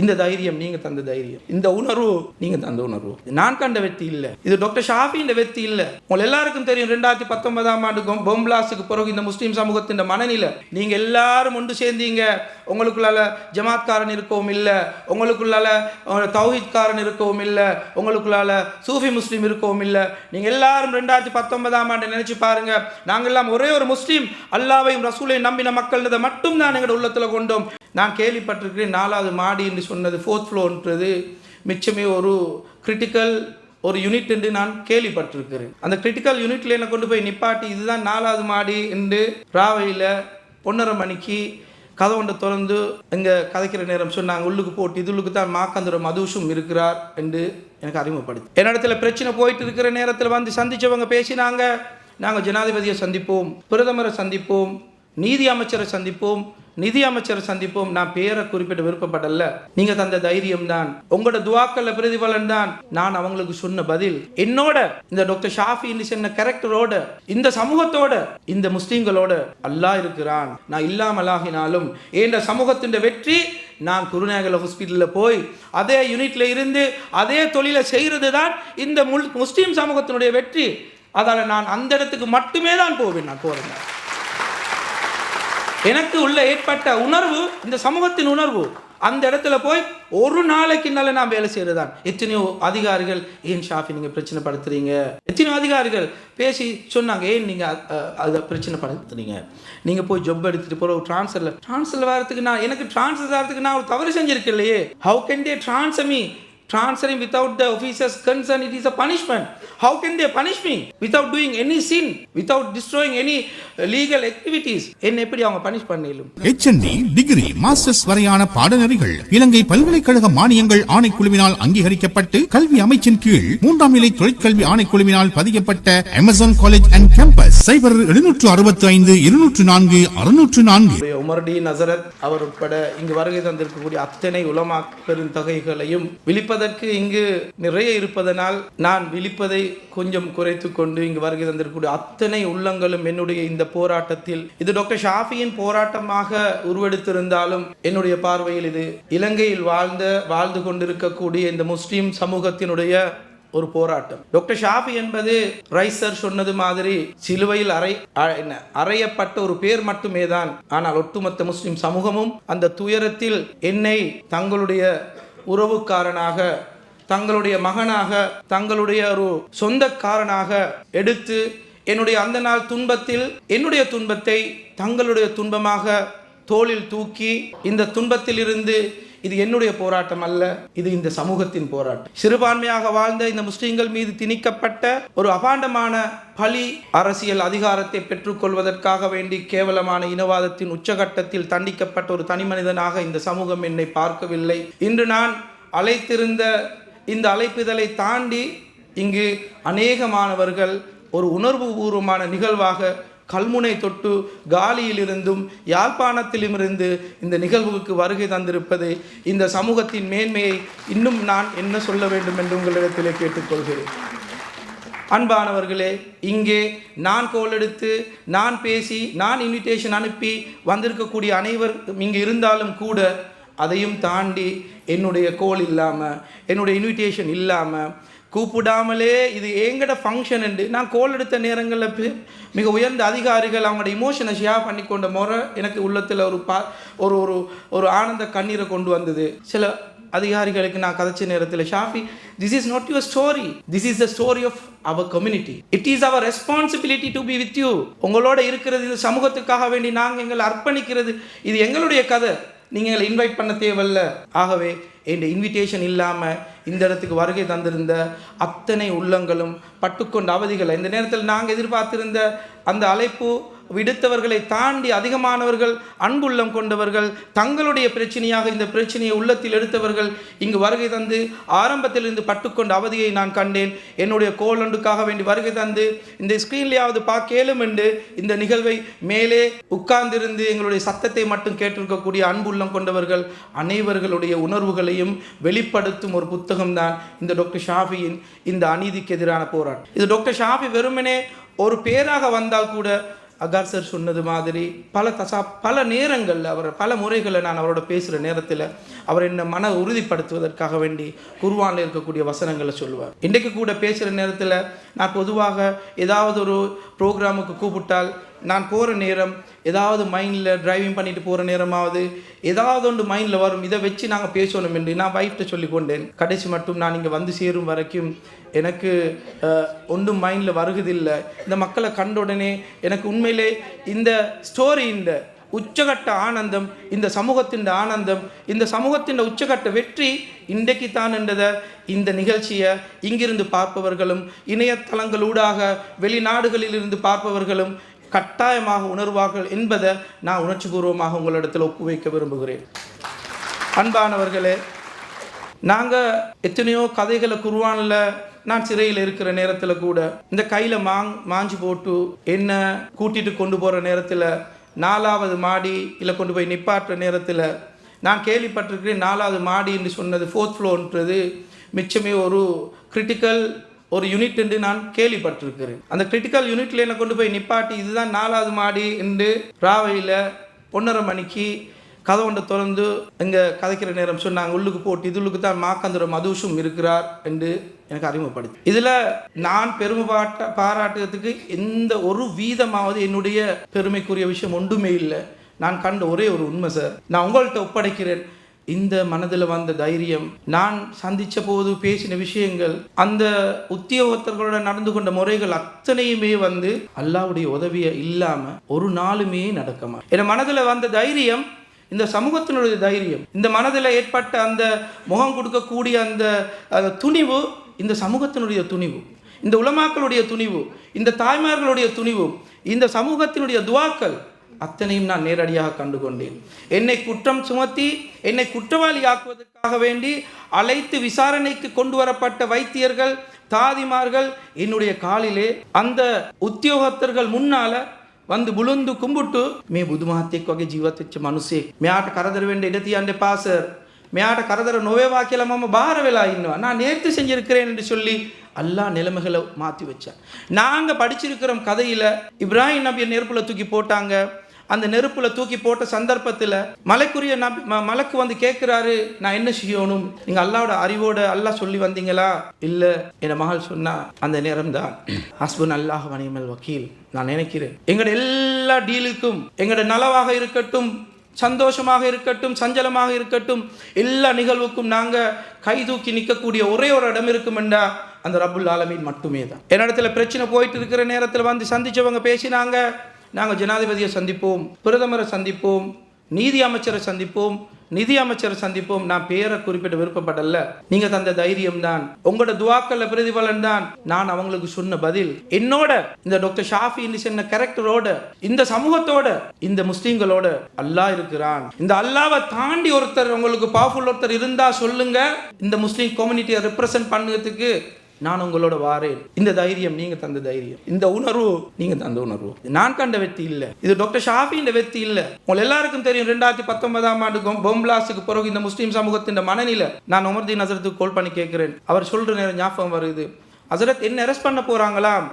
இந்த தைரியம் நீங்கள் தந்த தைரியம், இந்த உணர்வு நீங்கள் தந்த உணர்வு. நான் கண்ட வெற்றி இல்லை, இது டாக்டர் ஷாஃபியின் வெற்றி இல்லை. உங்கள் எல்லாருக்கும் தெரியும் 2019ஆம் ஆண்டு பொம்பிளாஸுக்கு பிறகு இந்த முஸ்லீம் சமூகத்தின் மனநிலை. நீங்கள் எல்லாரும் ஒன்று சேர்ந்தீங்க, உங்களுக்குள்ளால ஜமாத்காரன் இருக்கவும் இல்லை, உங்களுக்குள்ளால தௌஹீத்காரன் இருக்கவும் இல்லை, உங்களுக்குள்ளால சூஃபி முஸ்லீம் இருக்கவும் இல்லை. நீங்கள் எல்லாரும் 2019ஆம் ஆண்டு நினைச்சு பாருங்க, நாங்கள் எல்லாம் ஒரே ஒரு முஸ்லீம், அல்லாஹ்வையும் ரசூலையும் நம்பின மக்கள் மட்டும் தான் எங்களோட உள்ளத்தில் கொண்டோம். நான் கேள்விப்பட்டிருக்கிறேன் 4வது மாடி என்று சொன்னது 4th ஃப்ளோர்ன்றது மிச்சமே ஒரு கிரிட்டிக்கல் ஒரு யூனிட் என்று நான் கேள்விப்பட்டிருக்கிறேன். அந்த கிரிட்டிக்கல் யூனிட்ல என்னை கொண்டு போய் நிப்பாட்டி இதுதான் 4வது மாடி என்று ராவையில் 1:30 மணிக்கு கதை ஒன்று திறந்து இங்கே கதைக்கிற நேரம் சொன்னாங்க, உள்ளுக்கு போட்டு இதுள்ளுக்கு தான் மாக்காந்துர மதுஷும் இருக்கிறார் என்று எனக்கு அறிமுகப்படுத்தி. என்னிடத்துல பிரச்சனை போயிட்டு இருக்கிற நேரத்தில் வந்து சந்தித்தவங்க பேசினாங்க, நாங்கள் ஜனாதிபதியை சந்திப்போம், பிரதமரை சந்திப்போம், நீதி அமைச்சரை சந்திப்போம், நிதி அமைச்சரை சந்திப்போம். நான் பேரை குறிப்பிட்ட விருப்பப்படல, நீங்க தந்த தைரியம் தான், உங்களோட துவாக்கல்ல பிரதிபலன் தான். நான் அவங்களுக்கு சொன்ன பதில் என்னோட இந்த டாக்டர் ஷாஃபி சொன்ன கேரக்டரோட, இந்த சமூகத்தோட, இந்த முஸ்லீம்களோட அல்லாஹ் இருக்கிறான். நான் இல்லாமலாகினாலும் என்ற சமூகத்தின் வெற்றி, நான் குருநாகல் ஹாஸ்பிட்டலில் போய் அதே யூனிட்ல இருந்து அதே தொழிலை செய்கிறது தான் இந்த முஸ்லீம் சமூகத்தினுடைய வெற்றி. அதால நான் அந்த இடத்துக்கு மட்டுமே தான் போவேன். நான் போறேன், எனக்கு உள்ள ஏற்பட்ட உணர்வு, இந்த சமூகத்தின் உணர்வு, அந்த இடத்துல போய் ஒரு நாளைக்கு நல்ல நான் வேலை செய்யறதான். எத்தனையோ அதிகாரிகள், ஏன் ஷாஃபி நீங்க பிரச்சனை படுத்துறீங்க, எத்தனையோ அதிகாரிகள் பேசி சொன்னாங்க, ஏன் நீங்க அதை பிரச்சனை படுத்துறீங்க, நீங்க போய் ஜொப் எடுத்துட்டு போற ஒரு டிரான்ஸ்ஃபர் வரதுக்கு நான், எனக்கு டிரான்ஸ்ஃபர் வரதுக்கு நான் ஒரு தவறு செஞ்சிருக்கேன் இல்லையே. How can they transfer me? Transferring without the officer's consent, it is a punishment. How can they punish me without doing any sin, without destroying any legal activities? என்ன எப்படி அவங்க பனிஷ் பண்ணலும்? HND டிகிரி மாஸ்டர்ஸ் வரையான பாடநெறிகள் இலங்கை பல்கலைக்கழக மானியங்கள் ஆணைக்குழுவினால் அங்கீகரிக்கப்பட்டு கல்வி அமைச்சின் கீழ் 3ஆம் நிலை தொழிற்கல்வி ஆணைக்குழுவினால் பதியப்பட்ட அமேசான் காலேஜ் அண்ட் கேம்பஸ். 0765 204 604. உமர்டி நசரத் அவர் உட்பட இங்கு வருகை தந்திருக்கக்கூடிய அத்தனை உலமா பெருந்தகைகளையும் விழிப்பதற்கு இங்கு நிறைய இருப்பதனால் நான் விழிப்பதை கொஞ்சம் குறைத்து கொண்டு இங்கு வருகை தந்திருக்கக்கூடிய அத்தனை உள்ளங்களும் என்னுடைய இந்த போராட்டத்தில், இது டாக்டர் ஷாஃபியின் போராட்டமாக உருவெடுத்திருந்தாலும் என்னுடைய பார்வையில் இது இலங்கையில் வாழ்ந்து கொண்டிருக்கக்கூடிய இந்த முஸ்லிம் சமூகத்தினுடைய ஒரு போராட்டம். டாக்டர் ஷாஃபி என்பது ரைசர் சொன்னது மாதிரி சிலுவையில் அறையப்பட்ட ஒரு பேர் மட்டுமே தான். ஆனால் ஒட்டுமொத்த முஸ்லிம் சமூகமும் அந்த துயரத்தில் என்னை தங்களுடைய உறவுக்காரனாக, தங்களுடைய மகனாக, தங்களுடைய ஒரு சொந்தக்காரனாக எடுத்து என்னுடைய அந்த நாள் துன்பத்தில் என்னுடைய துன்பத்தை தங்களுடைய துன்பமாக தோளில் தூக்கி, இந்த துன்பத்தில் இருந்து இது என்னுடைய போராட்டம் அல்ல, இது இந்த சமூகத்தின் போராட்டம். சிறுபான்மையாக வாழ்ந்த இந்த முஸ்லிம்கள் மீது திணிக்கப்பட்ட ஒரு அபாண்டமான பழி, அரசியல் அதிகாரத்தை பெற்றுக்கொள்வதற்காக வேண்டி கேவலமான இனவாதத்தின் உச்சகட்டத்தில் தண்டிக்கப்பட்ட ஒரு தனி மனிதனாக இந்த சமூகம் என்னை பார்க்கவில்லை. இன்று நான் அழைத்திருந்த இந்த அழைப்புதலை தாண்டி இங்கு அநேக மாணவர்கள் ஒரு உணர்வு பூர்வமான நிகழ்வாக கல்முனை தொட்டு காலியிலிருந்தும் யாழ்ப்பாணத்திலுமிருந்து இந்த நிகழ்வுக்கு வருகை தந்திருப்பது இந்த சமூகத்தின் மேன்மையை இன்னும் நான் என்ன சொல்ல வேண்டும் என்று உங்களிடத்திலே கேட்டுக்கொள்கிறேன். அன்பானவர்களே, இங்கே நான் கோல் எடுத்து, நான் பேசி, நான் இன்விடேஷன் அனுப்பி வந்திருக்கக்கூடிய அனைவரும் இங்கே இருந்தாலும் கூட, அதையும் தாண்டி என்னுடைய கோல் இல்லாமல், என்னுடைய இன்விடேஷன் இல்லாமல், கூப்பிடாமலே இது எங்கட ஃபங்க்ஷன் என்று நான் கோல் எடுத்த நேரங்களில் மிக உயர்ந்த அதிகாரிகள் அவங்களோட இமோஷனை ஷேர் பண்ணி கொண்ட முறை எனக்கு உள்ளத்தில் ஒரு ஒரு ஆனந்த கண்ணீரை கொண்டு வந்தது. சில அதிகாரிகளுக்கு நான் கதைச்ச நேரத்தில், ஷாஃபி, this is not your story, this is the story of our community, it is our responsibility to be with you. உங்களோட இருக்கிறது, இது சமூகத்துக்காக வேண்டி நாங்கள் எங்களை அர்ப்பணிக்கிறது, இது எங்களுடைய கதை, நீங்கள் எங்களை இன்வைட் பண்ண தேவையில்ல. ஆகவே என் இன்விடேஷன் இல்லாமல் இந்த இடத்துக்கு வருகை தந்திருந்த அத்தனை உள்ளங்களும் பட்டுக்கொண்ட அவதிகளை, இந்த நேரத்தில் நாங்கள் எதிர்பார்த்திருந்த அந்த அழைப்பு விடுத்தவர்களை தாண்டி அதிகமானவர்கள், அன்புள்ளம் கொண்டவர்கள், தங்களுடைய பிரச்சனையாக இந்த பிரச்சனையை உள்ளத்தில் எடுத்தவர்கள் இங்கு வருகை தந்து ஆரம்பத்திலிருந்து பட்டுக்கொண்ட அவதியை நான் கண்டேன். என்னுடைய கோலண்டுக்காக வேண்டி வருகை தந்து இந்த ஸ்க்ரீன்லையாவது பார்க்கலும் என்று இந்த நிகழ்வை மேலே உட்கார்ந்திருந்து எங்களுடைய சத்தத்தை மட்டும் கேட்டிருக்கக்கூடிய அன்புள்ளம் கொண்டவர்கள் அனைவர்களுடைய உணர்வுகளையும் வெளிப்படுத்தும் ஒரு புத்தகம்தான் இந்த டாக்டர் ஷாஃபியின் இந்த அநீதிக்கு எதிரான போராட்டம். இது டாக்டர் ஷாஃபி வெறுமனே ஒரு பேராக வந்தால் கூட அகார் சார் சொன்னது மாதிரி பல நேரங்களில் பல முறைகளில் நான் அவரோட பேசுகிற நேரத்தில் அவர் என்னை மன உறுதிப்படுத்துவதற்காக வேண்டி குர்ஆனில் இருக்கக்கூடிய வசனங்களை சொல்லுவார். இன்றைக்கு கூட பேசுகிற நேரத்தில் நான் பொதுவாக ஏதாவது ஒரு ப்ரோக்ராமுக்கு கூப்பிட்டால் நான் போகிற நேரம் ஏதாவது மைண்டில் டிரைவிங் பண்ணிட்டு போகிற நேரமாவது ஏதாவது ஒன்று மைண்டில் வரும், இதை வச்சு நாங்கள் பேசணும் என்று நான் வைஃப்ட்ட சொல்லி கொண்டேன். கடைசி மட்டும் நான் இங்கே வந்து சேரும் வரைக்கும் எனக்கு ஒன்றும் மைண்டில் வருகிறதில்லை. இந்த மக்களை கண்ட உடனே எனக்கு உண்மையிலே இந்த ஸ்டோரி, இந்த உச்சகட்ட ஆனந்தம், இந்த சமூகத்தின் ஆனந்தம், இந்த சமூகத்தின் உச்சகட்ட வெற்றி இன்றைக்கு தான் என்றதை இந்த நிகழ்ச்சியை இங்கிருந்து பார்ப்பவர்களும் இணையதளங்களூடாக வெளிநாடுகளில் இருந்து பார்ப்பவர்களும் கட்டாயமாக உணர்வார்கள் என்பதை நான் உணர்ச்சிபூர்வமாக உங்களிடத்தில் ஒப்புவைக்க விரும்புகிறேன். அன்பானவர்களே, நாங்கள் எத்தனையோ கதைகளை குர்ஆனில், நான் சிறையில் இருக்கிற நேரத்தில் கூட இந்த கையில் மாஞ்சு போட்டு என்ன கூட்டிகிட்டு கொண்டு போகிற நேரத்தில் 4வது மாடி இல்லை கொண்டு போய் நிப்பாட்டுற நேரத்தில் நான் கேள்விப்பட்டிருக்கிறேன். 4வது மாடி என்று சொன்னது 4th ஃப்ளோர்ன்றது மிச்சமே ஒரு கிரிட்டிக்கல் ஒரு யூனிட் என்று நான் கேள்விப்பட்டிருக்கிறேன். அந்த கிரிட்டிக்கல் யூனிட்டில் என்னை கொண்டு போய் நிப்பாட்டி இதுதான் 4வது மாடி என்று ராவையில் 1:30 மணிக்கு கதை ஒன்று திறந்து இங்கே கதைக்கிற நேரம் சொன்னாங்க, உள்ளுக்கு போட்டு இதுள்ளுக்கு தான் மாக்கந்துர மதுஷும் இருக்கிறார் என்று எனக்கு அறிமுகப்படுத்தி. இதில் நான் பெருமை பாராட்டுறதுக்கு எந்த ஒரு வீதமாவது என்னுடைய பெருமைக்குரிய விஷயம் ஒன்றுமே இல்லை. நான் கண்ட ஒரே ஒரு உண்மை சார், நான் உங்கள்கிட்ட ஒப்படைக்கிறேன். இந்த மனதில் வந்த தைரியம், நான் சந்தித்த போது பேசின விஷயங்கள், அந்த உத்தியோகத்தர்களோட நடந்து கொண்ட முறைகள் அத்தனையுமே அல்லாஹ்வுடைய உதவியை இல்லாமல் ஒரு நாளுமே நடக்குமா. என் மனதில் வந்த தைரியம் இந்த சமூகத்தினுடைய தைரியம், இந்த மனதில் ஏற்பட்ட அந்த முகம் கொடுக்கக்கூடிய அந்த துணிவு இந்த சமூகத்தினுடைய துணிவு, இந்த உலமாக்களுடைய துணிவு, இந்த தாய்மார்களுடைய துணிவு, இந்த சமூகத்தினுடைய துவாக்கள் அத்தனையும் நான் நேரடியாக கண்டு கொண்டேன். என்னை குற்றம் சுமத்தி என்னை குற்றவாளி ஆக்குவதற்காக வேண்டி அழைத்து விசாரணைக்கு கொண்டு வரப்பட்ட வைத்தியர்கள், தாதிமார்கள் என்னுடைய காலிலே அந்த உத்தியோகத்தர்கள் முன்னால බුලුන්දු කුඹුට්ටු මේ බුදුමහත්යෙක් වගේ ජීවත් වෙච්ච මිනිසෙක් මෙයාට කරදර වෙන්න ඉඩ තියන්න එපා සර්, මෙයාට කරදර නොවේවා කියලා මම බාහිර වෙලා ඉන්නවා, நான் நேர்த்தி செஞ்சிருக்கிறேன் என்று சொல்லி அல்லாஹ் நிலைமைகளை மாற்றி வச்சான். நாங்கள் படிச்சிருக்கிறோம் கதையில் இப்ராஹிம் நபியை நெருப்புல தூக்கி போட்டாங்க. அந்த நெருப்புல தூக்கி போட்ட சந்தர்ப்பத்தில் மலைக்குரிய மலக்கு கேட்குறாரு, நான் என்ன செய்யணும், நீங்கள் அல்லாவோட அறிவோட அல்லாஹ் சொல்லி வந்தீங்களா? இல்லை. என் மகள் சொன்னா அந்த நேரம் தான் ஹஸ்பன் அல்லாஹ் வனிமல் வக்கீல். நான் நினைக்கிறேன் எங்களோட எல்லா டீலுக்கும், எங்களோட நலவாக இருக்கட்டும், சந்தோஷமாக இருக்கட்டும், சஞ்சலமாக இருக்கட்டும், எல்லா நிகழ்வுக்கும் நாங்கள் கை தூக்கி நிற்கக்கூடிய ஒரே ஒரு இடம் இருக்குமெண்டா அந்த ரப்புல் ஆலமீன் மட்டுமே தான். என்னிடத்துல பிரச்சனை போயிட்டு இருக்கிற நேரத்தில் சந்திச்சவங்க பேசினாங்க, நாங்கள் ஜனாதிபதியை சந்திப்போம், பிரதமரை சந்திப்போம், நீதி அமைச்சரை சந்திப்போம், நிதி அமைச்சரை சந்திப்போம். நான் பேரை குறிப்பிட விருப்பப்படல, நீங்க தந்த தைரியம் தான், உங்களோட துவாக்கல்ல பிரதிபலன் தான். நான் அவங்களுக்கு சொன்ன பதில், என்னோட இந்த டாக்டர் ஷாஃபி சொன்ன கேரக்டரோட, இந்த சமூகத்தோட, இந்த முஸ்லீம்களோட அல்லாஹ் இருக்கிறான். இந்த அல்லாவை தாண்டி ஒருத்தர் உங்களுக்கு பவர்ஃபுல் ஒருத்தர் இருந்தா சொல்லுங்க, இந்த முஸ்லீம் கம்யூனிட்டியை ரெப்ரசன்ட் பண்ணுறதுக்கு நான் உங்களோட வாரேன். இந்த தைரியம் நீங்க தந்த தைரியம், இந்த உணர்வு நீங்க தந்த உணர்வு. நான் கண்ட வெற்றி இல்லை, இது டாக்டர் ஷாஃபியின் வெற்றி இல்லை. உங்கள் எல்லாருக்கும் தெரியும் 2019ஆம் ஆண்டு பொம்பிளாஸுக்கு பிறகு இந்த முஸ்லீம் சமூகத்தின் மனநிலை. நான் உமர்தீன் ஹசரத்துக்கு கால் பண்ணி கேட்கிறேன், அவர் சொல்ற நேரம் ஞாபகம் வருது, ஹசரத் என்ன அரெஸ்ட் பண்ண போறாங்களாம்.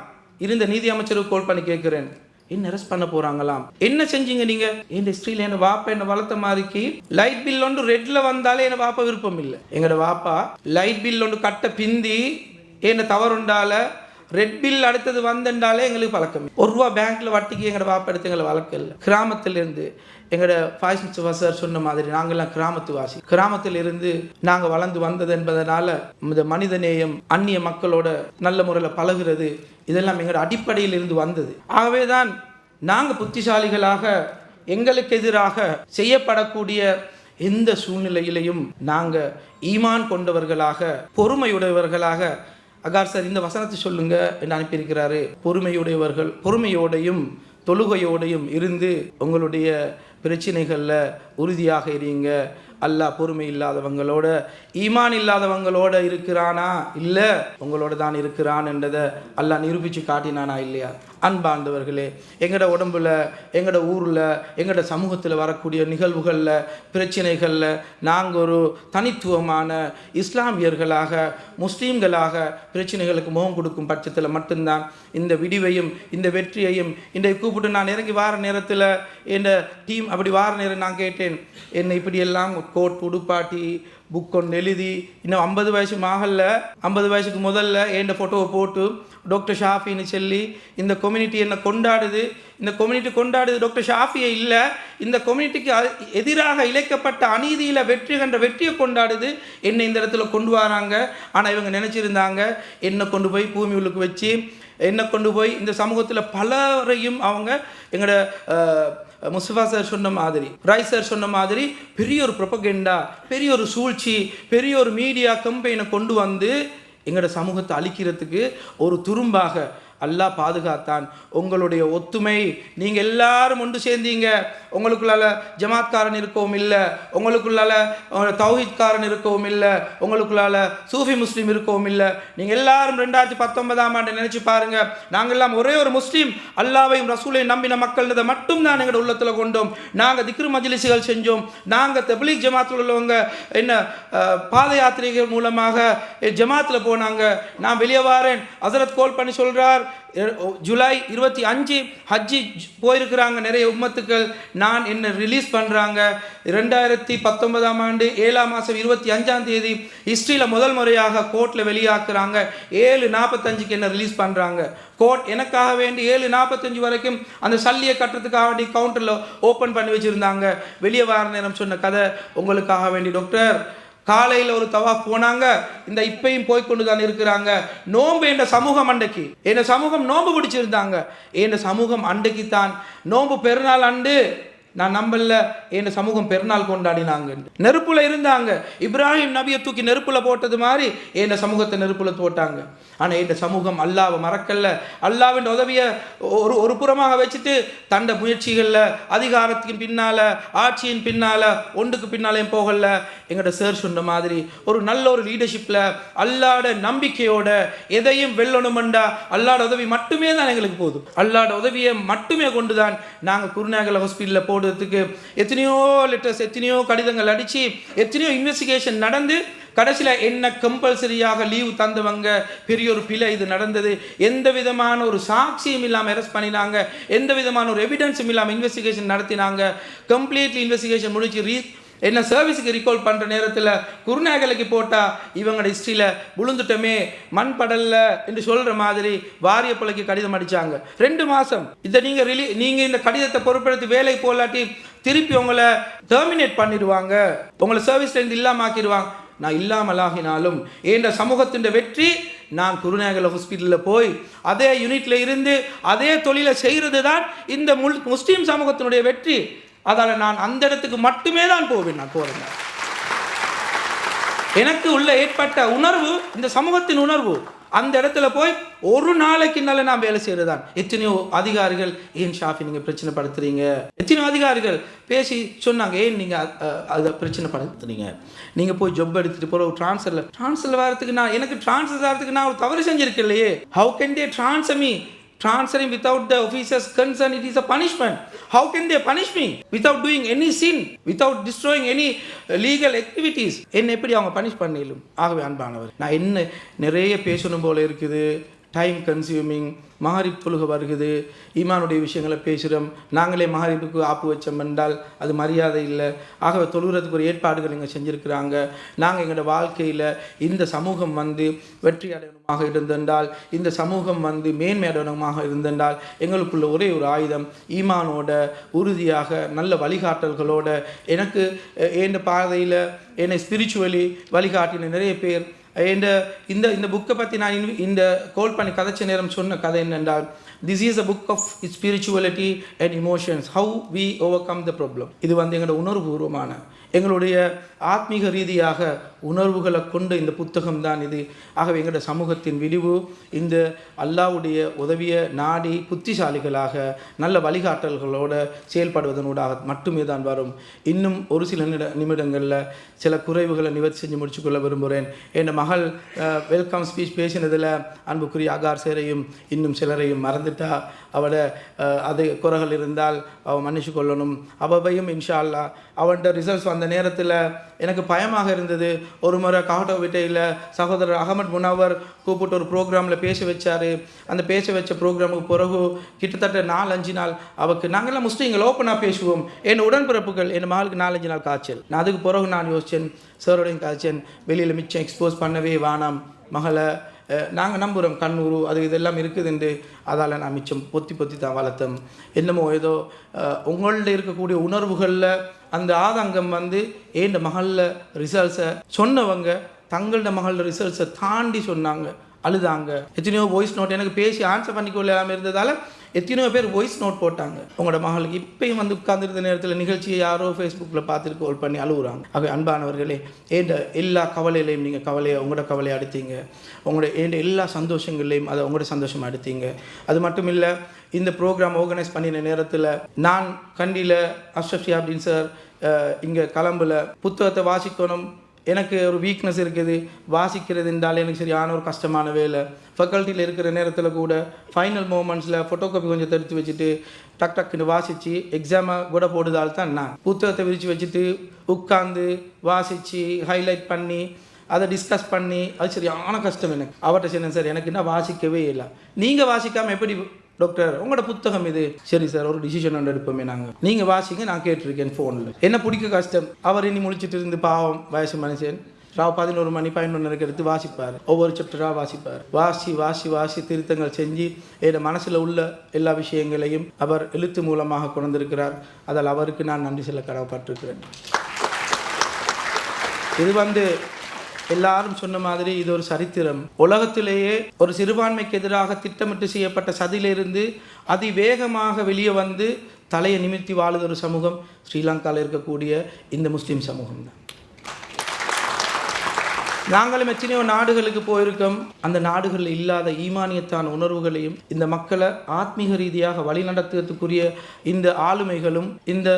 இருந்த நீதி அமைச்சருக்கு கால் பண்ணி கேட்கிறேன், என்ன அரெஸ்ட் பண்ண போறாங்களாம், என்ன செஞ்சீங்க நீங்க? என் ஹிஸ்டரியில் என்ன வாப்பா என்ன வளர்த்த மாதிரிக்கு லைட் பில் ஒன்று ரெட்ல வந்தாலே என்ன வாப்பா விருப்பம் இல்லை. எங்களோட வாப்பா லைட் பில் ஒன்று கட்ட பிந்தி என்ன தவறுண்டால ரெட் பில் அடுத்தது வந்தண்டாலே எங்களுக்கு பழக்கம். ₹1 பேங்க்ல வட்டிக்கு எங்களோட வாப்பா எடுத்து எங்களை வழக்கம் இல்லை. கிராமத்திலிருந்து எங்களோட ஃபாய்ஸ் சார் சொன்ன மாதிரி நாங்கள்லாம் கிராமத்து வாசி, கிராமத்தில் இருந்து நாங்கள் வளர்ந்து வந்தது என்பதனால இந்த மனித நேயம், அந்நிய மக்களோட நல்ல முறையில் பழகிறது, இதெல்லாம் எங்களோட அடிப்படையில் இருந்து வந்தது. ஆகவே தான் நாங்கள் புத்திசாலிகளாக எங்களுக்கு எதிராக செய்யப்படக்கூடிய எந்த சூழ்நிலையிலையும் நாங்கள் ஈமான் கொண்டவர்களாக, பொறுமையுடையவர்களாக, அகார் சார் இந்த வசனத்தை சொல்லுங்க என்று அனுப்பியிருக்கிறாரு, பொறுமையுடையவர்கள், பொறுமையோடையும் தொழுகையோடையும் இருந்து உங்களுடைய பிரச்சனைகளில் உறுதியாக இருங்க. அல்லாஹ் பொறுமை இல்லாதவங்களோட, ஈமான் இல்லாதவங்களோட இருக்கிறானா? இல்லை, உங்களோட தான் இருக்கிறான் என்றதை அல்லாஹ் நிரூபித்து காட்டினானா இல்லையா? அன்பாண்டவர்களே, எங்களோட உடம்புல, எங்களோட ஊரில், எங்களோட சமூகத்தில் வரக்கூடிய நிகழ்வுகளில், பிரச்சனைகளில் நாங்கள் ஒரு தனித்துவமான இஸ்லாமியர்களாக, முஸ்லீம்களாக பிரச்சனைகளுக்கு முகம் கொடுக்கும் பட்சத்தில் மட்டும்தான் இந்த விடிவையும் இந்த வெற்றியையும் இன்றைக்கு கூப்பிட்டு நான் இறங்கி வார நேரத்தில் என் டீம் அப்படி வார நேரம் நான் கேட்டேன், என்னை இப்படியெல்லாம் கோட் உடுப்பாட்டி புக் ஒன்று எழுதி இன்னும் 50 வயசு ஆகல, 50 வயசுக்கு முதல்ல என் ஃபோட்டோவை போட்டு டாக்டர் ஷாஃபின்னு சொல்லி இந்த கம்யூனிட்டி என்னை கொண்டாடுது, இந்த கம்யூனிட்டி கொண்டாடுது டாக்டர் ஷாஃபியை இல்லை, இந்த கம்யூனிட்டிக்கு எதிராக இழைக்கப்பட்ட அநீதியில் வெற்றி கண்ட வெற்றியை கொண்டாடுது, என்னை இந்த இடத்துல கொண்டு வராங்க. ஆனால் இவங்க நினச்சிருந்தாங்க என்னை கொண்டு போய் பூமி உள்ளுக்கு வச்சு என்னை கொண்டு போய் இந்த சமூகத்தில் பலரையும் அவங்க எங்களோட முஸ்தபா சார் சொன்ன மாதிரி, ராய் சார் சொன்ன மாதிரி பெரிய ஒரு ப்ரொபகெண்டா, பெரிய ஒரு சூழ்ச்சி, பெரிய ஒரு மீடியா கம்பெயினை கொண்டு வந்து எங்களோட சமூகத்தை அழிக்கிறதுக்கு ஒரு துரும்பாக அல்லாஹ் பாதுகாத்தான். உங்களுடைய ஒத்துமை, நீங்கள் எல்லாரும் ஒன்று சேர்ந்தீங்க, உங்களுக்குள்ளால ஜமாத்காரன் இருக்கவும் இல்லை, உங்களுக்குள்ளால தௌஹீத்காரன் இருக்கவும் இல்லை, உங்களுக்குள்ளால சூஃபி முஸ்லீம் இருக்கவும் இல்லை. நீங்கள் எல்லாரும் 2019ஆம் ஆண்டு நினச்சி பாருங்கள், நாங்கள் எல்லாம் ஒரே ஒரு முஸ்லீம், அல்லாவையும் ரசூலையும் நம்பின மக்கள்ன்றதை மட்டும் தான் எங்களோட உள்ளத்தில் கொண்டோம். நாங்கள் திக்ரு மஜ்லிஸ்கள் செஞ்சோம், நாங்கள் தப்லீக் ஜமாத்தில் உள்ளவங்க என்ன பாத யாத்திரைகள் மூலமாக ஜமாத்தில் போனாங்க. நான் வெளியே வாரேன், ஹசரத் கோல் பண்ணி சொல்கிறார், ஜூலை 25 ஹஜ்ஜி போயிருக்கிறாங்க நிறைய உம்மத்துக்கள், நான் என்ன ரிலீஸ் பண்ணுறாங்க. 2019ஆம் ஆண்டு 7ஆம் மாதம் 25ஆம் தேதி ஹிஸ்ட்ரியில் முதல் முறையாக கோர்ட்டில் வெளியாக்குறாங்க. 7:45க்கு என்ன ரிலீஸ் பண்ணுறாங்க. கோர்ட் எனக்காக வேண்டி 7:45 வரைக்கும் அந்த சல்லியை கட்டுறதுக்காக வேண்டி கவுண்டரில் ஓப்பன் பண்ணி வச்சுருந்தாங்க. வெளியே வார நேரம் சொன்ன கதை உங்களுக்காக வேண்டி டாக்டர். காலையில் ஒரு தவாஃப் போனாங்க, இந்த இப்பையும் போய்கொண்டு தான் இருக்கிறாங்க. நோன்பு என்ற சமூகம் அண்டைக்கு, என் சமூகம் நோன்பு பிடிச்சிருந்தாங்க, என் சமூகம் அண்டைக்கு தான் நோன்பு பெருநாள் அண்டு நான் நம்பல, என் சமூகம் பெருநாள் கொண்டாடினாங்க. நெருப்புல இருந்தாங்க, இப்ராஹிம் நபியை தூக்கி நெருப்புல போட்டது மாதிரி என் சமூகத்தை நெருப்புல போட்டாங்க. ஆனால் என் சமூகம் அல்லாவை மறக்கல, அல்லாவின் உதவியை ஒரு புறமாக வச்சுட்டு தண்ட முயற்சிகளில் அதிகாரத்தின் பின்னால், ஆட்சியின் பின்னால், ஒன்றுக்கு பின்னாலேயும் போகல. எங்களோட சார் சொன்ன மாதிரி ஒரு நல்ல ஒரு லீடர்ஷிப்பில் அல்லாட நம்பிக்கையோட எதையும் வெல்லணுமெண்டா அல்லாட உதவி மட்டுமே தான் எங்களுக்கு போதும். அல்லாட உதவியை மட்டுமே கொண்டு தான் நாங்கள் குருநாகல் ஹாஸ்பிட்டலில் போடுறதுக்கு எத்தனையோ லெட்டர்ஸ், எத்தனையோ கடிதங்கள் அடித்து, எத்தனையோ இன்வெஸ்டிகேஷன் நடந்து கடைசியில் என்ன கம்பல்சரியாக லீவு தந்தவங்க, பெரிய ஒரு பிழை இது நடந்தது, எந்த விதமான ஒரு சாட்சியும் இல்லாமல் அரெஸ்ட் பண்ணினாங்க, எந்த விதமான ஒரு எவிடன்ஸும் இல்லாமல் இன்வெஸ்டிகேஷன் நடத்தினாங்க. கம்ப்ளீட்லி இன்வெஸ்டிகேஷன் முடிச்சு என்ன சர்வீஸுக்கு ரீகால் பண்ணுற நேரத்தில் குருநாகலுக்கு போட்டால் இவங்களோட ஹிஸ்ட்ரியில் விழுந்துட்டோமே மண் படல்ல என்று சொல்கிற மாதிரி வாரிய பிள்ளைக்கு கடிதம் அடித்தாங்க. 2 மாதம் இதை நீங்கள் இந்த கடிதத்தை பொருட்படுத்தி வேலைக்கு போகலாட்டி திருப்பி உங்களை டெர்மினேட் பண்ணிடுவாங்க, உங்களை சர்வீஸ்லேருந்து இல்லாமல் ஆக்கிடுவாங்க. நான் இல்லாமல் ஆகினாலும் என்ற சமூகத்தின் வெற்றி, நான் குருநாகல் ஹாஸ்பிட்டலில் போய் அதே யூனிட்டில் இருந்து அதே தொழிலை செய்கிறது தான் இந்த முஸ்லீம் சமூகத்தினுடைய வெற்றி. அதால் நான் அந்த இடத்துக்கு மட்டுமே தான் போவேன். நான் போகிறேன், எனக்கு உள்ள ஏற்பட்ட உணர்வு, இந்த சமூகத்தின் உணர்வு, அந்த இடத்துல போய் ஒரு நாளைக்குனால நான் வேலை செய்கிறதான். எத்தனையோ அதிகாரிகள், ஏன் ஷாஃபி நீங்கள் பிரச்சனை படுத்துறீங்க, எத்தனையோ அதிகாரிகள் பேசி சொன்னாங்க, ஏன் நீங்கள் அதை பிரச்சனை படுத்துறீங்க, நீங்கள் போய் ஜப் எடுத்துகிட்டு போகிற ஒரு ட்ரான்ஸ்ஃபர் வரதுக்கு எனக்கு ட்ரான்ஸ்ஃபர் ஆகிறதுக்கு நான் ஒரு தவறு செஞ்சுருக்கேன் இல்லையே. How can they transfer me? Transferring without the officer's concern, it is a punishment. How can they punish me without doing any sin, without destroying any legal activities? என்ன எப்படி அவங்க பனிஷ் பண்ணிலும். ஆகவே அன்பானவர், நான் என்ன நிறைய பேசணும் போல இருக்குது, டைம் கன்சியூமிங். மஹரிப் தொழுகை வருகுது, ஈமானுடைய விஷயங்களை பேசுகிறோம், நாங்களே மஹரிப்புக்கு ஆப்பு வச்சோம் என்றால் அது மரியாதை இல்லை. ஆகவே தொழுகிறதுக்கு ஒரு ஏற்பாடுகள் இங்கே செஞ்சுருக்கிறாங்க. நாங்கள் எங்களோட வாழ்க்கையில் இந்த சமூகம் வெற்றி அடையணுமாக இருந்தென்றால், இந்த சமூகம் மேன்மை அடையணுமாக இருந்தென்றால், எங்களுக்குள்ள ஒரே ஒரு ஆயுதம், ஈமானோட உறுதியாக நல்ல வழிகாட்டல்களோட, எனக்கு என் பாதையில் என்னை ஸ்பிரிச்சுவலி வழிகாட்டின நிறைய பேர். இந்த புக்கை பற்றி நான் இந்த கோல் பண்ணி கதைச்ச நேரம் சொன்ன கதை என்னென்றால், this is a book of spirituality and emotions, how we overcome the problem. இது எங்களோட உணர்வுபூர்வமான, எங்களுடைய ஆத்மீக ரீதியாக உணர்வுகளை கொண்டு இந்த புத்தகம் தான் இது. ஆகவே எங்களுடைய சமூகத்தின் விரிவு இந்த அல்லாஹ்வுடைய உதவிய நாடி புத்திசாலிகளாக நல்ல வழிகாட்டல்களோடு செயல்படுவதனூடாக மட்டுமே தான் வரும். இன்னும் ஒரு சில நிமிடங்களில் சில குறைவுகளை நிவர்த்தி செஞ்சு முடிச்சுக்கொள்ள விரும்புகிறேன். என் மகள் வெல்கம் ஸ்பீச் பேசினதில் அன்புக்குரிய அகார் சேரையும் இன்னும் சிலரையும் மறந்துட்டா. அவட அது குறைகள் இருந்தால் அவள் மன்னிச்சு கொள்ளணும். அவையும் இன்ஷா அல்லாஹ் அவன்கிட்ட ரிசல்ட்ஸ் வந்த நேரத்தில் எனக்கு பயமாக இருந்தது. ஒரு முறை காட்டோவிட்டையில் சகோதரர் அகமது முனவர் கூப்பிட்டு ஒரு ப்ரோக்ராமில் பேச வச்சார். அந்த பேச வச்ச ப்ரோக்ராமுக்கு பிறகு கிட்டத்தட்ட 4-5 நாள் அவருக்கு நாங்கள்லாம் முஸ்லீம்கள் ஓப்பனாக பேசுவோம். என் உடன்பிறப்புகள் என் மகளுக்கு 4-5 நாள் காய்ச்சல். நான் அதுக்கு பிறகு நான் யோசித்தேன், சாரோடையும் காய்ச்சேன், வெளியில் மிச்சம் எக்ஸ்போஸ் பண்ணவே வேணாம் மகளை, நாங்கள் நம்புகிறோம் கண்ணூறு அது இதெல்லாம் இருக்குதுண்டு. அதால் நான் மிச்சம் பொத்தி தான் வளர்த்தோம். என்னமோ ஏதோ உங்கள்கிட்ட இருக்கக்கூடிய உணர்வுகளில் அந்த ஆதங்கம் ஏண்ட மகளில் ரிசல்ட்ஸை சொன்னவங்க தங்களோட மகளில் ரிசல்ட்ஸை தாண்டி சொன்னாங்க, அழுதாங்க. எத்தனையோ வாய்ஸ் நோட் எனக்கு பேசி ஆன்சர் பண்ணிக்கொள்ளாமல் இருந்ததால் எத்தனையோ பேர் வாய்ஸ் நோட் போட்டாங்க. உங்களோட மகளுக்கு இப்பயும் உட்கார்ந்துருந்த நேரத்தில் நிகழ்ச்சியை யாரோ ஃபேஸ்புக்கில் பார்த்துட்டு கால் பண்ணி அழுகுறாங்க. ஆகவே அன்பானவர்களே, ஏண்ட எல்லா கவலையிலையும் நீங்கள் உங்களோட கவலையை அடுத்தீங்க. ஏண்ட எல்லா சந்தோஷங்கள்லையும் அதை உங்களோட சந்தோஷமாக எடுத்தீங்க. அது மட்டும் இல்லை, இந்த ப்ரோக்ராம் ஆர்கனைஸ் பண்ணின நேரத்தில் நான் கண்டியில் அஷ்ரஃப் ஷிஹாபுதீன் சார் இங்கே கலம்புல புத்தகத்தை வாசிக்கணும். எனக்கு ஒரு வீக்னஸ் இருக்குது, வாசிக்கிறது என்றால் எனக்கு சரியான ஒரு கஷ்டமான வேலை. ஃபேக்கல்ட்டியில் இருக்கிற நேரத்தில் கூட ஃபைனல் மூமெண்ட்ஸில் ஃபோட்டோகாப்பி கொஞ்சம் தடுத்து வச்சுட்டு டக்குன்னு வாசித்து எக்ஸாமை கூட போடுதால் தான் நான் புத்தகத்தை விரித்து வச்சுட்டு உட்காந்து வாசித்து ஹைலைட் பண்ணி அதை டிஸ்கஸ் பண்ணி அது சரியான கஷ்டம் எனக்கு. அவர்கிட்ட சொன்னேன், சார் எனக்கு என்ன வாசிக்கவே இல்லை, நீங்கள் வாசிக்காமல் எப்படி டாக்டர் உங்களோட புத்தகம் இது? சரி சார், ஒரு டிசிஷன் ஒன்று எடுப்போமே நாங்கள், நீங்கள் வாசிங்க, நான் கேட்டிருக்கேன் ஃபோனில். என்ன பிடிக்க கஷ்டம். அவர் இனி முழிச்சிட்டு இருந்து பாவம் வயசு மனுஷன் ராவ் 11 மணி 11 எடுத்து வாசிப்பார். ஒவ்வொரு சாப்டராக வாசிப்பார். வாசி திருத்தங்கள் செஞ்சு என் மனசில் உள்ள எல்லா விஷயங்களையும் அவர் எழுத்து மூலமாக கொண்டிருக்கிறார். அதில் அவருக்கு நான் நன்றி சொல்ல கடமைப்பட்டிருக்கிறேன். இது எல்லாரும் சொன்ன மாதிரி இது ஒரு சரித்திரம். உலகத்திலேயே ஒரு சிறுபான்மைக்கு எதிராக திட்டமிட்டு செய்யப்பட்ட சதியிலிருந்து அதிவேகமாக வெளியே தலையை நிமிர்த்தி வாழுத ஒரு சமூகம் ஸ்ரீலங்காவில் இருக்கக்கூடிய இந்த முஸ்லீம் சமூகம் தான். நாங்களும் எத்தனையோ நாடுகளுக்கு போயிருக்கோம். அந்த நாடுகளில் இல்லாத ஈமானியத்தான உணர்வுகளையும் இந்த மக்களை ஆத்மீக ரீதியாக வழிநடத்துவதற்குரிய இந்த ஆளுமைகளும் இந்த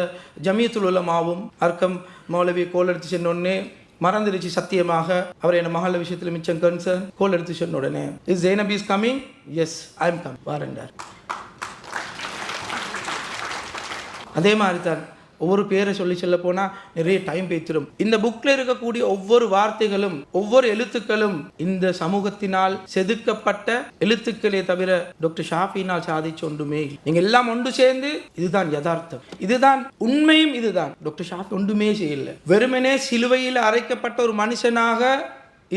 ஜமியத்துல் உலமாவும் அர்க்கம் மௌலவி கோல் எடுத்து சென்னொன்னே மறந்துடுச்சு சத்தியமாக. அவர் என் மகள விஷயத்தில் மிச்சம் கன்சர்ன். கோல் எடுத்து சொன்ன உடனே is Zainab is coming, yes I am come வாரண்டார். அதே மாதிரி தான் ஒவ்வொரு பேரை சொல்ல போனால் நிறைய டைம் பேத்திரும். இந்த புக்கில் இருக்கக்கூடிய ஒவ்வொரு வார்த்தைகளும் ஒவ்வொரு எழுத்துக்களும் இந்த சமூகத்தினால் செதுக்கப்பட்ட எழுத்துக்களே தவிர டாக்டர் ஷாஃபினால் சாதிச்சு ஒன்றுமே. நீங்கள் எல்லாம் ஒன்று சேர்ந்து இதுதான் யதார்த்தம், இதுதான் உண்மையும், இதுதான் டாக்டர் ஷாஃபி ஒன்றுமே செய்யல. வெறுமனே சிலுவையில் அரைக்கப்பட்ட ஒரு மனுஷனாக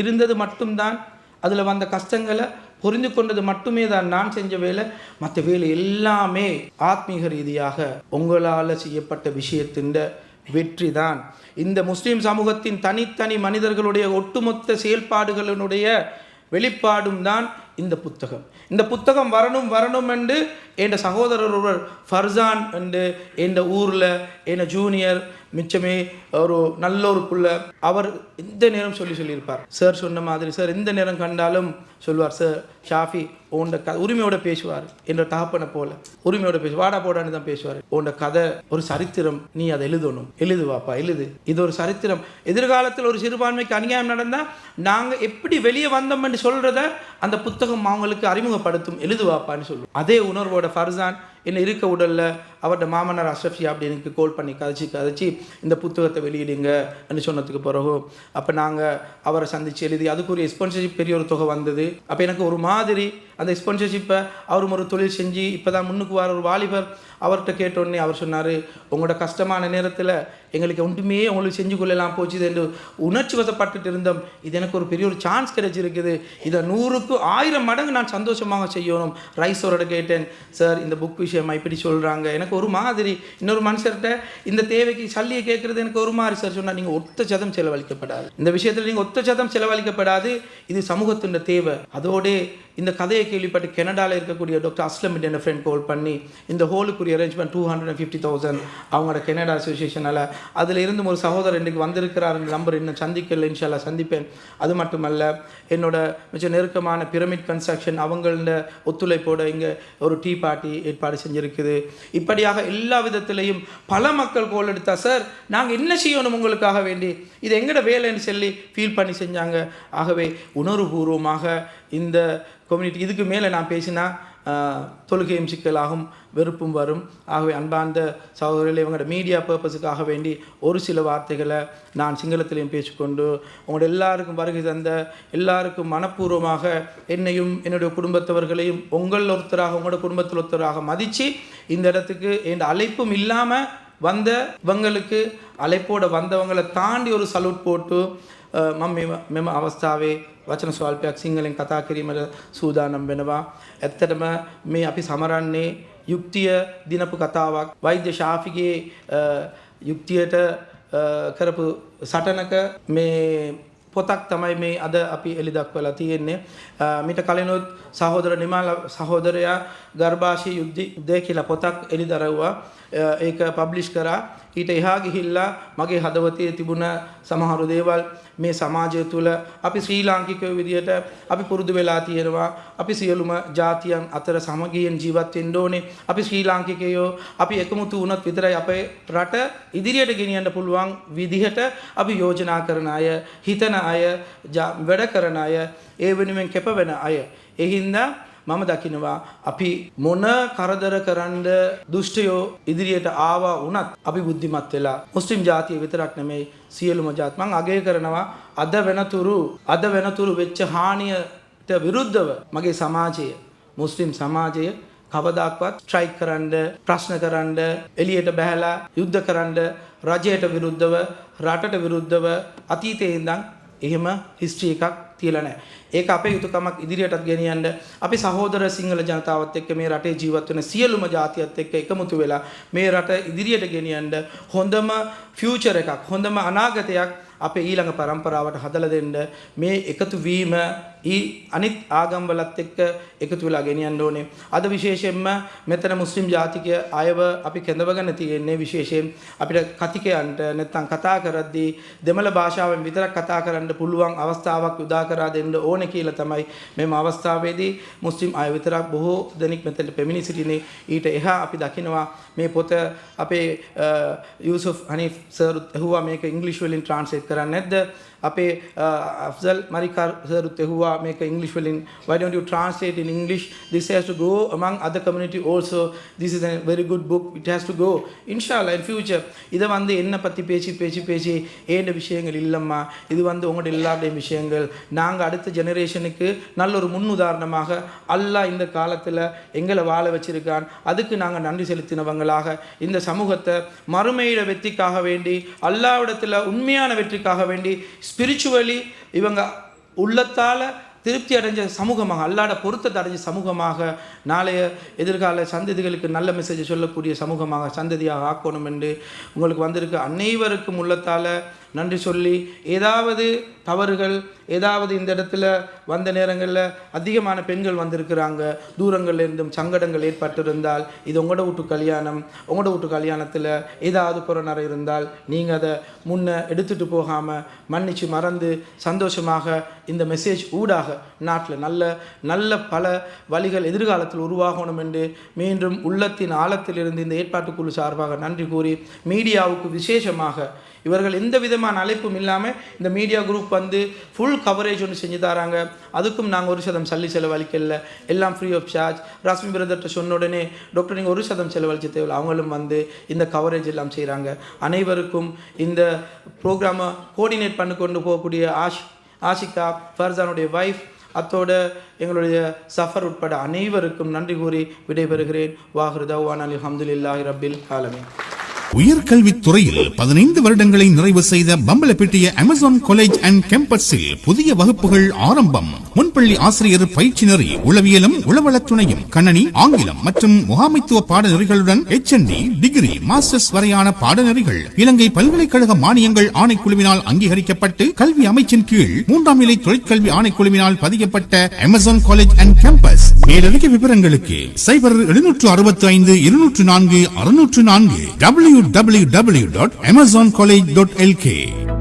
இருந்தது மட்டும்தான், அதில் வந்த கஷ்டங்களை புரிந்து கொண்டது மட்டுமே தான் நான் செஞ்ச வேலை. மற்ற வேலை எல்லாமே ஆத்மீக ரீதியாக உங்களால் செய்யப்பட்ட விஷயத்தின் வெற்றி தான். இந்த முஸ்லீம் சமூகத்தின் தனித்தனி மனிதர்களுடைய ஒட்டுமொத்த செயல்பாடுகளினுடைய வெளிப்பாடும் தான் இந்த புத்தகம். இந்த புத்தகம் வரணும் என்று என் சகோதரர் ஒருவர் ஃபர்சான் என்று என் ஊரில் என் ஜூனியர் மிச்சமே ஒரு நல்ல ஒரு புள்ள, அவர் எந்த நேரம் சொல்லியிருப்பார். சார் சொன்ன மாதிரி சார் எந்த நேரம் கண்டாலும் சொல்வார், சார் ஷாஃபி உண்ட உரிமையோட பேசுவார். என்ற தகப்பனை போல உரிமையோட வாடா போடான்னு தான் பேசுவார். உண்ட கதை ஒரு சரித்திரம், நீ அதை எழுதணும், எழுதுவாப்பா எழுது, இது ஒரு சரித்திரம். எதிர்காலத்தில் ஒரு சிறுபான்மைக்கு அநியாயம் நடந்தால் நாங்கள் எப்படி வெளியே வந்தோம்னு சொல்கிறத அந்த புத்தகம் அவங்களுக்கு அறிமுகப்படுத்தும், எழுதுவாப்பான்னு சொல்லுவோம். அதே உணர்வோட ஃபர்சான் என்ன இருக்க உடலில் அவரோட மாமனார் அஷ்ரஃப் ஷிஹாபுதீன் எனக்கு கால் பண்ணி கதைச்சி இந்த புத்தகத்தை வெளியிடுங்க என்று சொன்னதுக்கு பிறகு அப்போ நாங்கள் அவரை சந்தித்து எழுதி அதுக்குரிய ஸ்பான்சர்ஷிப் பெரிய ஒரு தொகை வந்தது. அப்போ எனக்கு ஒரு மாதிரி அந்த ஸ்பான்சர்ஷிப்பை அவரும் ஒரு தொழில் செஞ்சு இப்போ தான் முன்னுக்கு வர ஒரு வாலிபர் அவர்கிட்ட கேட்டோடனே அவர் சொன்னார், உங்களோட கஷ்டமான நேரத்தில் எங்களுக்கு ஒன்றுமே உங்களுக்கு செஞ்சு கொள்ளலாம் போச்சு என்று உணர்ச்சி வசப்பட்டுட்டு இருந்தோம். இது எனக்கு ஒரு பெரிய ஒரு சான்ஸ் கிடைச்சிருக்குது, இதை 100க்கு 1000 மடங்கு நான் சந்தோஷமாக செய்யணும். ரைஸோரோட கேட்டேன், சார் இந்த புக் விஷயமா இப்படி சொல்கிறாங்க, எனக்கு ஒரு மாதிரி. இன்னொரு மனுஷர்கிட்ட இந்த தேவைக்கு சல்லியை கேட்குறது எனக்கு ஒரு மாதிரி. சார் சொன்னால் நீங்கள் 1% செலவழிக்கப்படாது, இந்த விஷயத்தில் நீங்கள் 1% செலவழிக்கப்படாது, இது சமூகத்தின் தேவை. அதோடே இந்த கதையை கேள்விப்பட்டு கனடாவில் இருக்கக்கூடிய டாக்டர் அஸ்லம் என்ற ஃப்ரெண்ட் கால் பண்ணி இந்த ஹோலுக்குரிய அரேஞ்ச்மெண்ட் 250,000 அவங்களோட கனடா அசோசியேஷனால் அதில் இருந்தும் ஒரு சகோதரர் இன்றைக்கு வந்திருக்கிறார் நம்பர் இன்னும் சந்திக்கல, இன்ஷால்லா சந்திப்பேன். அது மட்டுமல்ல, என்னோட மிக நெருக்கமான பிரமிட் கன்ஸ்ட்ரக்ஷன் அவங்கள ஒத்துழைப்போடு இங்கே ஒரு டீ பார்ட்டி ஏற்பாடு செஞ்சுருக்குது. இப்படியாக எல்லா விதத்திலையும் பல மக்கள் கோல் எடுத்தா, சார் நாங்கள் என்ன செய்யணும் உங்களுக்காக வேண்டி, இது எங்களோட வேலைன்னு சொல்லி ஃபீல் பண்ணி செஞ்சாங்க. ஆகவே உணர்வுபூர்வமாக இந்த கம்யூனிட்டி, இதுக்கு மேலே நான் பேசினா தொழுகையும் சிக்கலாகும், வெறுப்பும் வரும். ஆகவே அன்பார்ந்த சகோதரர்களே, இவங்களோட மீடியா பர்பஸுக்காக வேண்டி ஒரு சில வார்த்தைகளை நான் சிங்களத்திலையும் பேசிக்கொண்டு உங்களோட எல்லாருக்கும் வருகை தந்த எல்லாருக்கும் மனப்பூர்வமாக என்னையும் என்னுடைய குடும்பத்தவர்களையும் உங்கள் ஒருத்தராக உங்களோட குடும்பத்தில் ஒருத்தராக மதித்து இந்த இடத்துக்கு என் அழைப்பும் இல்லாமல் வந்த இவங்களுக்கு අලෙප්පෝට වන්දවංගල තාණ්ඩි ஒரு සලුට් போட்டு මම මෙම අවස්ථාවේ වචන ස්වල්පයක් සිංහලෙන් කතා කිරීමට සූදානම් වෙනවා. ඇත්තටම මේ අපි සමරන්නේ යුක්තිය දිනපු කතාවක්. වෛද්‍ය ශාෆිගේ යුක්තියට කරපු සටනක මේ පොතක් තමයි මේ අද අපි එලි දක්වලා තියෙන්නේ. මීට කලිනුත් සහෝදර නිමාල සහෝදරයා ගර්භාෂී යුද්ධය කියලා පොතක් එලි දරවුවා. ඒක පබ්ලිෂ් කරා. ඊට එහා ගිහිල්ලා මගේ හදවතේ තිබුණ සමහර දේවල් මේ සමාජය තුළ අපි ශ්‍රී ලාංකිකයෝ විදියට අපි පුරුදු වෙලා තියෙනවා. අපි සියලුම ජාතියන් අතර සමගියෙන් ජීවත් වෙන්න ඕනේ. අපි ශ්‍රී ලාංකිකයෝ අපි එකමුතු වුණොත් විතරයි අපේ රට ඉදිරියට ගෙනියන්න පුළුවන් විදිහට අපි යෝජනා කරන අය, හිතන අය, වැඩ කරන අය, ඒ වෙනුවෙන් කැප වෙන අය. ඒ හින්දා මම දකිනවා අපි මොන කරදර කරන්න දුෂ්ටයෝ ඉදිරියට ආවා වුණත් අපි බුද්ධිමත් වෙලා මුස්ලිම් ජාතිය විතරක් නෙමෙයි සියලුම ජාති මම අගය කරනවා අද වෙනතුරු වෙච්ච හානියට විරුද්ධව මගේ සමාජය මුස්ලිම් සමාජය කවදාක්වත් ස්ට්‍රයික් කරන්න ප්‍රශ්න කරන්න එළියට බහැලා යුද්ධ කරන්න රජයට විරුද්ධව රටට විරුද්ධව අතීතයේ ඉඳන් එහෙම හිස්ටරි එකක් තියලා නැහැ. ඒක අපේ යුතුයකමක් ඉදිරියටත් ගෙනියන්න අපි සහෝදර සිංහල ජනතාවත් එක්ක මේ රටේ ජීවත් වෙන සියලුම ජාතියත් එක්ක එකමුතු වෙලා මේ රට ඉදිරියට ගෙනියන්න හොඳම ෆියුචර් එකක්, හොඳම අනාගතයක් අපේ ඊළඟ පරම්පරාවට හදලා දෙන්න මේ එකතු වීම අනිත් ආගම්වලත් එක්ක එකතු වෙලා ගෙනියන්න ඕනේ. අද විශේෂයෙන්ම මෙතන මුස්ලිම් ජාතික අයව අපි කැඳවගෙන තියෙන්නේ විශේෂයෙන් අපිට කතිකයන්ට නැත්නම් කතා කරද්දී දෙමළ භාෂාවෙන් විතරක් කතා කරන්න පුළුවන් අවස්ථාවක් උදා කරා දෙන්න ඕනේ කියලා තමයි මෙම අවස්ථාවේදී මුස්ලිම් අය විතරක් බොහෝ දෙනෙක් මෙතනට පැමිණ සිටිනේ. ඊට එහා අපි දකිනවා මේ පොත අපේ යූසුෆ් හනීෆ් සර් ඇහුවා මේක ඉංග්‍රීසි වලින් ට්‍රාන්ස්ලේට් කරන්න නැද්ද? අපේ අෆ්සල් මරිකාර් සරුත් එහුවා මේක ඉංග්‍රීසි වලින් why don't you translate in English? This has to go among other community also. This is a very good book. It has to go inshallah in future. இத வந்து என்ன பத்தி பேசி ஏண்ட விஷயங்கள் இல்லம்மா, இது வந்து உங்களோட எல்லாருடைய விஷயங்கள். நாங்க அடுத்த ஜெனரேஷனுக்கு நல்ல ஒரு முன் உதாரணமாக அல்லாஹ் இந்த காலத்துல எங்களை வாழ வச்சிருக்கான். அதுக்கு நாங்க நன்றி செலுத்தினவங்களாக இந்த சமூகத்தை மறுமையிட வெற்றிக்காக வேண்டி அல்லாஹ்விடத்துல உண்மையான வெற்றிக்காக வேண்டி ஸ்பிரிச்சுவலி இவங்க உள்ளத்தால் திருப்தி அடைஞ்ச சமூகமாக அல்லாட பொருத்தத்தை அடைஞ்ச சமூகமாக நாளைய எதிர்கால சந்ததிகளுக்கு நல்ல மெசேஜ் சொல்லக்கூடிய சமூகமாக சந்ததியாக ஆக்கணும் என்று உங்களுக்கு வந்திருக்க அனைவருக்கும் உள்ளத்தால் நன்றி சொல்லி ஏதாவது தவறுகள் ஏதாவது இந்த இடத்துல வந்த நேரங்களில் அதிகமான பெண்கள் வந்திருக்கிறாங்க, தூரங்கள்ல இருந்தும் சங்கடங்கள் ஏற்பட்டிருந்தால் இது உங்களோட வீட்டு கல்யாணத்தில் ஏதாவது புறநறை இருந்தால் நீங்கள் அதை முன்ன எடுத்துகிட்டு போகாமல் மன்னிச்சு மறந்து சந்தோஷமாக இந்த மெசேஜ் ஊடாக நாட்டில் நல்ல பல வழிகள் எதிர்காலத்தில் உருவாகணும் என்று மீண்டும் உள்ளத்தின் ஆழத்திலிருந்து இந்த ஏற்பாட்டுக்குழு சார்பாக நன்றி கூறி மீடியாவுக்கு விசேஷமாக இவர்கள் எந்த விதமான அழைப்பும் இல்லாமல் இந்த மீடியா குரூப் வந்து ஃபுல் கவரேஜ் ஒன்று செஞ்சு தராங்க. அதுக்கும் நாங்கள் 1% சல்லி செலவழிக்கல, எல்லாம் ஃப்ரீ ஆஃப் சார்ஜ். ராஸ்மி பிரதர்கிட்ட சொன்ன உடனே டாக்டர் நீங்கள் 1% செலவழிச்ச தேவையில்லை, அவங்களும் வந்து இந்த கவரேஜ் எல்லாம் செய்கிறாங்க. அனைவருக்கும் இந்த ப்ரோக்ராமை கோஆர்டினேட் பண்ணி கொண்டு போகக்கூடிய ஆஷிகா ஃபர்சானுடைய வைஃப் அத்தோட எங்களுடைய சஃபர் உட்பட அனைவருக்கும் நன்றி கூறி விடைபெறுகிறேன். வாஹிரு தஅவானா அல்ஹம்துலில்லாஹி ரப்பில் ஆலமீன். உயர்கல்வித்துறையில் 15 வருடங்களை நிறைவு செய்த பம்பலப்பிட்டிய அமேசான் காலேஜ் அண்ட் கேம்பஸில் புதிய வகுப்புகள் ஆரம்பம். முன்பள்ளி ஆசிரியர் பயிற்சி நெறி, உளவியலும் உளவளத்துணையும், கணனி, ஆங்கிலம் மற்றும் முகாமைத்துவ பாடநெறிகளுடன் HND, டிகிரி, மாஸ்டர்ஸ் வரையான பாடநெறிகள் இலங்கை பல்கலைக்கழக மானியங்கள் ஆணைக்குழுவினால் அங்கீகரிக்கப்பட்டு கல்வி அமைச்சின் கீழ் 3ஆம் நிலை தொழிற்கல்வி ஆணைக்குழுவினால் பதியப்பட்ட அமேசான் காலேஜ் அண்ட் கேம்பஸ். மேலதிக விவரங்களுக்கு 0765 204 604 www.amazoncollege.lk